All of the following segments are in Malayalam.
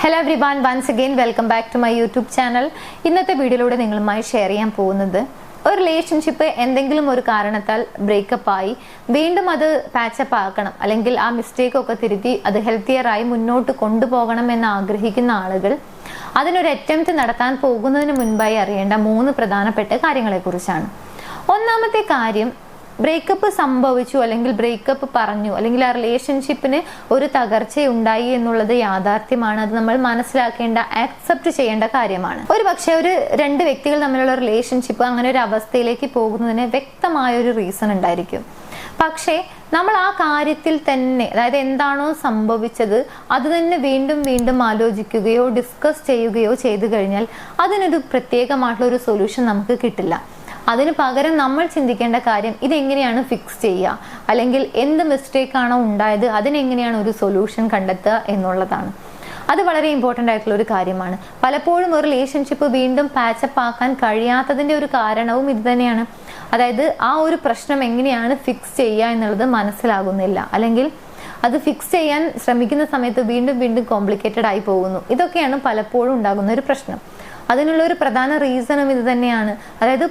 Hello everyone, once again welcome back to my YouTube channel. ഇന്നത്തെ വീഡിയോയിലൂടെ നിങ്ങളുമായി ഷെയർ ചെയ്യാൻ പോകുന്നത് ഒരു റിലേഷൻഷിപ്പ് എന്തെങ്കിലും ഒരു കാരണത്താൽ ബ്രേക്കപ്പ് ആയി വീണ്ടും അത് പാച്ചപ്പ് ആക്കണം അല്ലെങ്കിൽ ആ മിസ്റ്റേക്ക് ഒക്കെ തിരുത്തി അത് ഹെൽത്തിയർ ആയി മുന്നോട്ട് കൊണ്ടുപോകണം എന്ന് ആഗ്രഹിക്കുന്ന ആളുകൾ അതിനൊരു അറ്റംപ്റ്റ് നടത്താൻ പോകുന്നതിന് മുൻപായി അറിയേണ്ട 3 പ്രധാനപ്പെട്ട കാര്യങ്ങളെക്കുറിച്ചാണ്. ഒന്നാമത്തെ കാര്യം, ബ്രേക്കപ്പ് സംഭവിച്ചു അല്ലെങ്കിൽ ബ്രേക്കപ്പ് പറഞ്ഞു അല്ലെങ്കിൽ ആ റിലേഷൻഷിപ്പിന് ഒരു തകർച്ചയുണ്ടായി എന്നുള്ളത് യാഥാർത്ഥ്യമാണ്. അത് നമ്മൾ മനസ്സിലാക്കേണ്ട, ആക്സെപ്റ്റ് ചെയ്യേണ്ട കാര്യമാണ്. ഒരു പക്ഷേ ഒരു 2 വ്യക്തികൾ തമ്മിലുള്ള റിലേഷൻഷിപ്പ് അങ്ങനെ ഒരു അവസ്ഥയിലേക്ക് പോകുന്നതിന് വ്യക്തമായ ഒരു റീസൺ ഉണ്ടായിരിക്കും. പക്ഷേ നമ്മൾ ആ കാര്യത്തിൽ തന്നെ, അതായത് എന്താണോ സംഭവിച്ചത് അത് തന്നെ വീണ്ടും വീണ്ടും ആലോചിക്കുകയോ ഡിസ്കസ് ചെയ്യുകയോ ചെയ്തു കഴിഞ്ഞാൽ അതിനൊരു പ്രത്യേകമായിട്ടുള്ള ഒരു സൊല്യൂഷൻ നമുക്ക് കിട്ടില്ല. അതിന് പകരം നമ്മൾ ചിന്തിക്കേണ്ട കാര്യം, ഇതെങ്ങനെയാണ് ഫിക്സ് ചെയ്യുക, അല്ലെങ്കിൽ എന്ത് മിസ്റ്റേക്ക് ആണോ ഉണ്ടായത് അതിനെങ്ങനെയാണ് ഒരു സൊല്യൂഷൻ കണ്ടെത്തുക എന്നുള്ളതാണ്. അത് വളരെ ഇമ്പോർട്ടൻ്റ് ആയിട്ടുള്ള ഒരു കാര്യമാണ്. പലപ്പോഴും ഒരു റിലേഷൻഷിപ്പ് വീണ്ടും പാച്ചപ്പ് ആക്കാൻ കഴിയാത്തതിൻ്റെ ഒരു കാരണവും ഇത് തന്നെയാണ്. അതായത് ആ ഒരു പ്രശ്നം എങ്ങനെയാണ് ഫിക്സ് ചെയ്യുക എന്നുള്ളത് മനസ്സിലാകുന്നില്ല, അല്ലെങ്കിൽ അത് ഫിക്സ് ചെയ്യാൻ ശ്രമിക്കുന്ന സമയത്ത് വീണ്ടും വീണ്ടും കോംപ്ലിക്കേറ്റഡ് ആയി പോകുന്നു. ഇതൊക്കെയാണ് പലപ്പോഴും ഉണ്ടാകുന്ന ഒരു പ്രശ്നം. അതിനുള്ള ഒരു പ്രധാന റീസണും ഇത് തന്നെയാണ്. അതായത്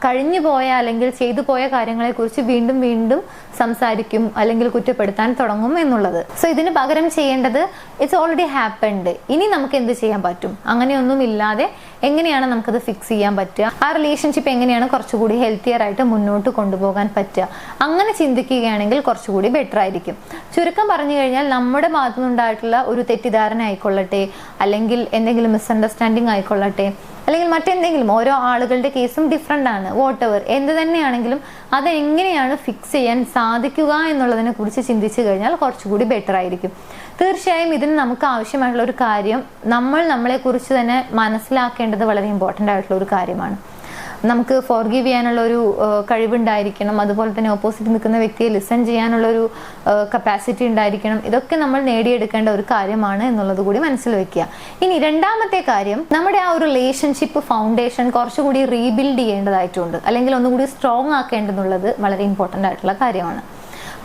കഴിഞ്ഞു പോയ അല്ലെങ്കിൽ ചെയ്തു പോയ കാര്യങ്ങളെ കുറിച്ച് വീണ്ടും വീണ്ടും സംസാരിക്കും അല്ലെങ്കിൽ കുറ്റപ്പെടുത്താൻ തുടങ്ങും എന്നുള്ളത്. സോ ഇതിന് പകരം ചെയ്യേണ്ടത്, ഇറ്റ്സ് ഓൾറെഡി ഹാപ്പൻഡ്, ഇനി നമുക്ക് എന്ത് ചെയ്യാൻ പറ്റും, അങ്ങനെയൊന്നും ഇല്ലാതെ എങ്ങനെയാണ് നമുക്കത് ഫിക്സ് ചെയ്യാൻ പറ്റുക, ആ റിലേഷൻഷിപ്പ് എങ്ങനെയാണ് കുറച്ചുകൂടി ഹെൽത്തിയർ ആയിട്ട് മുന്നോട്ട് കൊണ്ടുപോകാൻ പറ്റുക, അങ്ങനെ ചിന്തിക്കുകയാണെങ്കിൽ കുറച്ചുകൂടി ബെറ്റർ ആയിരിക്കും. ചുരുക്കം പറഞ്ഞു കഴിഞ്ഞാൽ, നമ്മുടെ ഭാഗത്തുനിന്നുണ്ടായിട്ടുള്ള ഒരു തെറ്റിദ്ധാരണ ആയിക്കൊള്ളട്ടെ, അല്ലെങ്കിൽ എന്തെങ്കിലും മിസ്അണ്ടർസ്റ്റാൻഡിങ് ആയിക്കൊള്ളട്ടെ, അല്ലെങ്കിൽ മറ്റെന്തെങ്കിലും, ഓരോ ആളുകളുടെ കേസും ഡിഫറെൻ്റ് ആണ്, വോട്ട് എവർ എന്ത് തന്നെയാണെങ്കിലും അതെങ്ങനെയാണ് ഫിക്സ് ചെയ്യാൻ സാധിക്കുക എന്നുള്ളതിനെ കുറിച്ച് ചിന്തിച്ചു കഴിഞ്ഞാൽ കുറച്ചുകൂടി ബെറ്റർ ആയിരിക്കും. തീർച്ചയായും ഇതിന് നമുക്ക് ആവശ്യമായിട്ടുള്ള ഒരു കാര്യം, നമ്മളെക്കുറിച്ച് തന്നെ മനസ്സിലാക്കേണ്ടത് വളരെ ഇമ്പോർട്ടൻ്റ് ആയിട്ടുള്ള ഒരു കാര്യമാണ്. നമുക്ക് ഫോർഗീവ് ചെയ്യാനുള്ള ഒരു കഴിവുണ്ടായിരിക്കണം. അതുപോലെ തന്നെ ഓപ്പോസിറ്റ് നിൽക്കുന്ന വ്യക്തിയെ ലിസൺ ചെയ്യാനുള്ള ഒരു കപ്പാസിറ്റി ഉണ്ടായിരിക്കണം. ഇതൊക്കെ നമ്മൾ നേടിയെടുക്കേണ്ട ഒരു കാര്യമാണ് എന്നുള്ളത് കൂടി മനസ്സിൽ വെക്കുക. ഇനി രണ്ടാമത്തെ കാര്യം, നമ്മുടെ ആ ഒരു റിലേഷൻഷിപ്പ് ഫൗണ്ടേഷൻ കുറച്ചുകൂടി റീബിൽഡ് ചെയ്യേണ്ടതായിട്ടുണ്ട്, അല്ലെങ്കിൽ ഒന്നുകൂടി സ്ട്രോങ് ആക്കേണ്ടതുള്ളത് വളരെ ഇമ്പോർട്ടൻ്റ് ആയിട്ടുള്ള കാര്യമാണ്.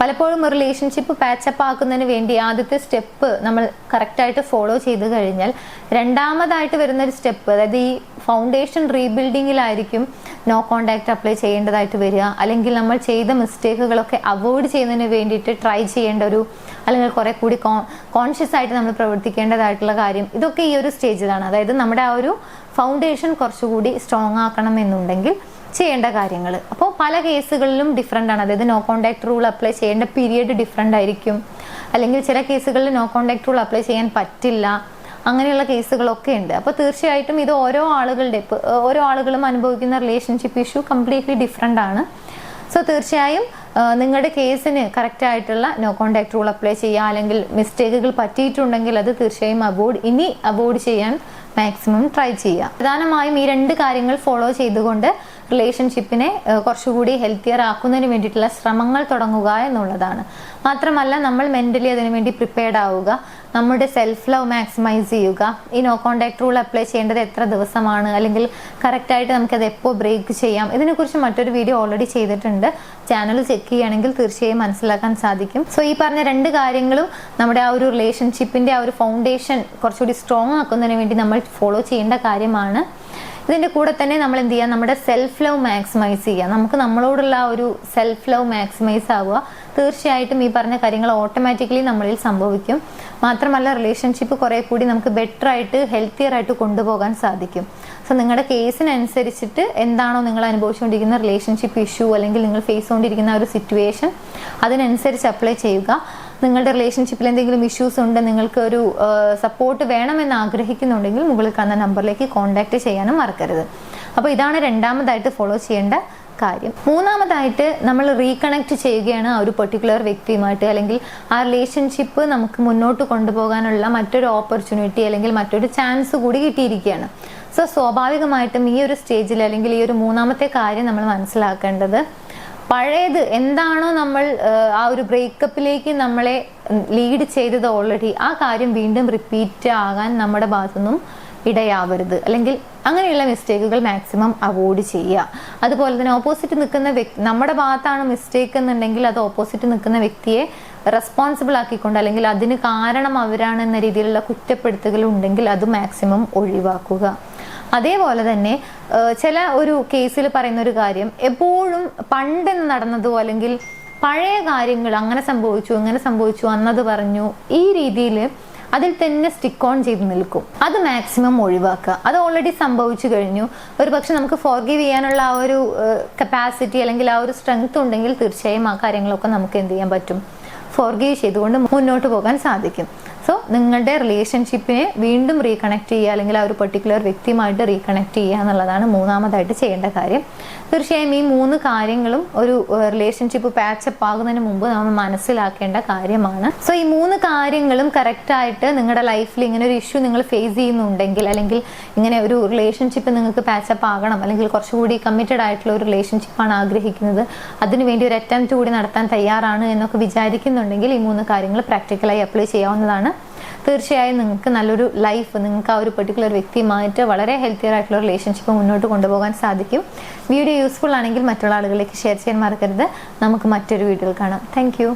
പലപ്പോഴും ഒരു റിലേഷൻഷിപ്പ് പാച്ചപ്പ് ആക്കുന്നതിന് വേണ്ടി ആദ്യത്തെ സ്റ്റെപ്പ് നമ്മൾ കറക്റ്റായിട്ട് ഫോളോ ചെയ്ത് കഴിഞ്ഞാൽ രണ്ടാമതായിട്ട് വരുന്നൊരു സ്റ്റെപ്പ്, അതായത് ഈ ഫൗണ്ടേഷൻ റീബിൽഡിങ്ങിലായിരിക്കും നോ കോണ്ടാക്ട് അപ്ലൈ ചെയ്യേണ്ടതായിട്ട് വരിക, അല്ലെങ്കിൽ നമ്മൾ ചെയ്ത മിസ്റ്റേക്കുകളൊക്കെ അവോയ്ഡ് ചെയ്യുന്നതിന് വേണ്ടിയിട്ട് ട്രൈ ചെയ്യേണ്ട ഒരു, അല്ലെങ്കിൽ കുറെ കൂടി കോൺഷ്യസ് ആയിട്ട് നമ്മൾ പ്രവർത്തിക്കേണ്ടതായിട്ടുള്ള കാര്യം, ഇതൊക്കെ ഈ ഒരു സ്റ്റേജിലാണ്. അതായത് നമ്മുടെ ആ ഒരു ഫൗണ്ടേഷൻ കുറച്ചുകൂടി സ്ട്രോങ് ആക്കണം എന്നുണ്ടെങ്കിൽ ചെയ്യേണ്ട കാര്യങ്ങൾ. അപ്പോൾ പല കേസുകളിലും ഡിഫറെൻ്റ് ആണ്. അതായത് നോ കോണ്ടാക്ട് റൂൾ അപ്ലൈ ചെയ്യേണ്ട പീരിയഡ് ഡിഫറെൻ്റ് ആയിരിക്കും, അല്ലെങ്കിൽ ചില കേസുകളിൽ നോ കോണ്ടാക്ട് റൂൾ അപ്ലൈ ചെയ്യാൻ പറ്റില്ല, അങ്ങനെയുള്ള കേസുകളൊക്കെ ഉണ്ട്. അപ്പോൾ തീർച്ചയായിട്ടും ഇത് ഓരോ ആളുകളും അനുഭവിക്കുന്ന റിലേഷൻഷിപ്പ് ഇഷ്യൂ കംപ്ലീറ്റ്ലി ഡിഫറെൻ്റ് ആണ്. സോ തീർച്ചയായും നിങ്ങളുടെ കേസിന് കറക്റ്റ് ആയിട്ടുള്ള നോ കോണ്ടാക്ട് റൂൾ അപ്ലൈ ചെയ്യുക, അല്ലെങ്കിൽ മിസ്റ്റേക്കുകൾ പറ്റിയിട്ടുണ്ടെങ്കിൽ അത് തീർച്ചയായും അവോയ്ഡ് ചെയ്യാൻ മാക്സിമം ട്രൈ ചെയ്യുക. പ്രധാനമായും ഈ 2 കാര്യങ്ങൾ ഫോളോ ചെയ്തുകൊണ്ട് റിലേഷൻഷിപ്പിനെ കുറച്ചുകൂടി ഹെൽത്തിയർ ആക്കുന്നതിന് വേണ്ടിയിട്ടുള്ള ശ്രമങ്ങൾ തുടങ്ങുക എന്നുള്ളതാണ്. മാത്രമല്ല, നമ്മൾ മെന്റലി അതിനുവേണ്ടി പ്രിപ്പയർഡ് ആവുക, നമ്മുടെ സെൽഫ് ലവ് മാക്സിമൈസ് ചെയ്യുക. ഈ നോ കോണ്ടാക്ട് റൂൾ അപ്ലൈ ചെയ്യേണ്ടത് എത്ര ദിവസമാണ്, അല്ലെങ്കിൽ കറക്റ്റായിട്ട് നമുക്കത് എപ്പോൾ ബ്രേക്ക് ചെയ്യാം, ഇതിനെക്കുറിച്ച് മറ്റൊരു വീഡിയോ ഓൾറെഡി ചെയ്തിട്ടുണ്ട്. ചാനൽ ചെക്ക് ചെയ്യുകയാണെങ്കിൽ തീർച്ചയായും മനസ്സിലാക്കാൻ സാധിക്കും. സോ ഈ പറഞ്ഞ 2 കാര്യങ്ങളും നമ്മുടെ ആ ഒരു റിലേഷൻഷിപ്പിന്റെ ആ ഒരു ഫൗണ്ടേഷൻ കുറച്ചുകൂടി സ്ട്രോങ് ആക്കുന്നതിന് വേണ്ടി നമ്മൾ ഫോളോ ചെയ്യേണ്ട കാര്യമാണ്. ഇതിന്റെ കൂടെ തന്നെ നമ്മൾ എന്ത് ചെയ്യുക, നമ്മുടെ സെൽഫ് ലവ് മാക്സിമൈസ് ചെയ്യുക. നമുക്ക് നമ്മളോടുള്ള ആ ഒരു സെൽഫ് ലവ് മാക്സിമൈസ് ആവുക. തീർച്ചയായിട്ടും ഈ പറഞ്ഞ കാര്യങ്ങൾ ഓട്ടോമാറ്റിക്കലി നമ്മളിൽ സംഭവിക്കും. മാത്രമല്ല, റിലേഷൻഷിപ്പ് കുറെ കൂടി നമുക്ക് ബെറ്റർ ആയിട്ട് ഹെൽത്തിയർ ആയിട്ട് കൊണ്ടുപോകാൻ സാധിക്കും. സോ നിങ്ങളുടെ കേസിനനുസരിച്ചിട്ട് എന്താണോ നിങ്ങൾ അനുഭവിച്ചുകൊണ്ടിരിക്കുന്ന റിലേഷൻഷിപ്പ് ഇഷ്യൂ, അല്ലെങ്കിൽ നിങ്ങൾ ഫേസ് ചെയ്തുകൊണ്ടിരിക്കുന്ന ഒരു സിറ്റുവേഷൻ, അതിനനുസരിച്ച് അപ്ലൈ ചെയ്യുക. നിങ്ങളുടെ റിലേഷൻഷിപ്പിൽ എന്തെങ്കിലും ഇഷ്യൂസ് ഉണ്ട്, നിങ്ങൾക്ക് ഒരു സപ്പോർട്ട് വേണമെന്ന് ആഗ്രഹിക്കുന്നുണ്ടെങ്കിൽ മുകളിൽ കാണുന്ന നമ്പറിലേക്ക് കോൺടാക്ട് ചെയ്യാനും മറക്കരുത്. അപ്പോൾ ഇതാണ് രണ്ടാമതായിട്ട് ഫോളോ ചെയ്യേണ്ട കാര്യം. മൂന്നാമതായിട്ട്, നമ്മൾ റീകണക്ട് ചെയ്യുകയാണ് ആ ഒരു പെർട്ടിക്കുലർ വ്യക്തിയുമായിട്ട്, അല്ലെങ്കിൽ ആ റിലേഷൻഷിപ്പ് നമുക്ക് മുന്നോട്ട് കൊണ്ടുപോകാനുള്ള മറ്റൊരു ഓപ്പർച്യൂണിറ്റി അല്ലെങ്കിൽ മറ്റൊരു ചാൻസ് കൂടി കിട്ടിയിരിക്കുകയാണ്. സോ സ്വാഭാവികമായിട്ടും ഈ ഒരു സ്റ്റേജിൽ, അല്ലെങ്കിൽ ഈ ഒരു മൂന്നാമത്തെ കാര്യം നമ്മൾ മനസ്സിലാക്കേണ്ടത്, പഴയത് എന്താണോ നമ്മൾ ആ ഒരു ബ്രേക്കപ്പിലേക്ക് നമ്മളെ ലീഡ് ചെയ്തത് ഓൾറെഡി, ആ കാര്യം വീണ്ടും റിപ്പീറ്റ് ആകാൻ നമ്മുടെ ഭാഗത്തുനിന്നും ഇടയാവരുത്, അല്ലെങ്കിൽ അങ്ങനെയുള്ള മിസ്റ്റേക്കുകൾ മാക്സിമം അവോയ്ഡ് ചെയ്യുക. അതുപോലെ തന്നെ ഓപ്പോസിറ്റ് നിൽക്കുന്ന നമ്മുടെ ഭാഗത്താണ് മിസ്റ്റേക്ക് എന്നുണ്ടെങ്കിൽ അത് ഓപ്പോസിറ്റ് നിൽക്കുന്ന വ്യക്തിയെ റെസ്പോൺസിബിൾ ആക്കിക്കൊണ്ട് അല്ലെങ്കിൽ അതിന് കാരണം അവരാണെന്ന രീതിയിലുള്ള കുറ്റപ്പെടുത്തുകൾ ഉണ്ടെങ്കിൽ അത് മാക്സിമം ഒഴിവാക്കുക. അതേപോലെ തന്നെ ചില ഒരു കേസിൽ പറയുന്ന ഒരു കാര്യം, എപ്പോഴും പണ്ട് നടന്നതോ അല്ലെങ്കിൽ പഴയ കാര്യങ്ങൾ അങ്ങനെ സംഭവിച്ചു ഇങ്ങനെ സംഭവിച്ചു അന്നത് പറഞ്ഞു ഈ രീതിയിൽ അതിൽ തന്നെ സ്റ്റിക്ക് ഓൺ ചെയ്ത് നിൽക്കും. അത് മാക്സിമം ഒഴിവാക്കുക. അത് ഓൾറെഡി സംഭവിച്ചു കഴിഞ്ഞു. ഒരു പക്ഷെ നമുക്ക് ഫോർഗീവ് ചെയ്യാനുള്ള ആ ഒരു കപ്പാസിറ്റി അല്ലെങ്കിൽ ആ ഒരു സ്ട്രെങ്ത് ഉണ്ടെങ്കിൽ തീർച്ചയായും ആ കാര്യങ്ങളൊക്കെ നമുക്ക് എന്ത് ചെയ്യാൻ പറ്റും, ഫോർഗീവ് ചെയ്തുകൊണ്ട് മുന്നോട്ട് പോകാൻ സാധിക്കും. സോ നിങ്ങളുടെ റിലേഷൻഷിപ്പിനെ വീണ്ടും റീകണക്ട് ചെയ്യുക അല്ലെങ്കിൽ ആ ഒരു പെർട്ടിക്കുലർ വ്യക്തിയുമായിട്ട് റീകണക്ട് ചെയ്യുക എന്നുള്ളതാണ് മൂന്നാമതായിട്ട് ചെയ്യേണ്ട കാര്യം. തീർച്ചയായും ഈ 3 കാര്യങ്ങളും ഒരു റിലേഷൻഷിപ്പ് പാച്ചപ്പ് ആകുന്നതിന് മുമ്പ് നമ്മൾ മനസ്സിലാക്കേണ്ട കാര്യമാണ്. സോ ഈ 3 കാര്യങ്ങളും കറക്റ്റായിട്ട് നിങ്ങളുടെ ലൈഫിൽ ഇങ്ങനെ ഒരു ഇഷ്യൂ നിങ്ങൾ ഫേസ് ചെയ്യുന്നുണ്ടെങ്കിൽ അല്ലെങ്കിൽ ഇങ്ങനെ ഒരു റിലേഷൻഷിപ്പ് നിങ്ങൾക്ക് പാച്ചപ്പ് ആകണം അല്ലെങ്കിൽ കുറച്ചുകൂടി കമ്മിറ്റഡ് ആയിട്ടുള്ള ഒരു റിലേഷൻഷിപ്പാണ് ആഗ്രഹിക്കുന്നത്, അതിനുവേണ്ടി ഒരു അറ്റംപ്റ്റ് കൂടി നടത്താൻ തയ്യാറാണ് എന്നൊക്കെ വിചാരിക്കുന്നുണ്ടെങ്കിൽ ഈ 3 കാര്യങ്ങൾ പ്രാക്ടിക്കലായി അപ്ലൈ ചെയ്യാവുന്നതാണ്. തീർച്ചയായും നിങ്ങൾക്ക് നല്ലൊരു ലൈഫ്, നിങ്ങൾക്ക് ആ ഒരു പെർട്ടിക്കുലർ വ്യക്തിയുമായിട്ട് വളരെ ഹെൽത്തിയർ ആയിട്ടുള്ള റിലേഷൻഷിപ്പ് മുന്നോട്ട് കൊണ്ടുപോകാൻ സാധിക്കും. വീഡിയോ യൂസ്ഫുൾ ആണെങ്കിൽ മറ്റുള്ള ആളുകളിലേക്ക് ഷെയർ ചെയ്യാൻ മറക്കരുത്. നമുക്ക് മറ്റൊരു വീഡിയോയിൽ കാണാം. താങ്ക്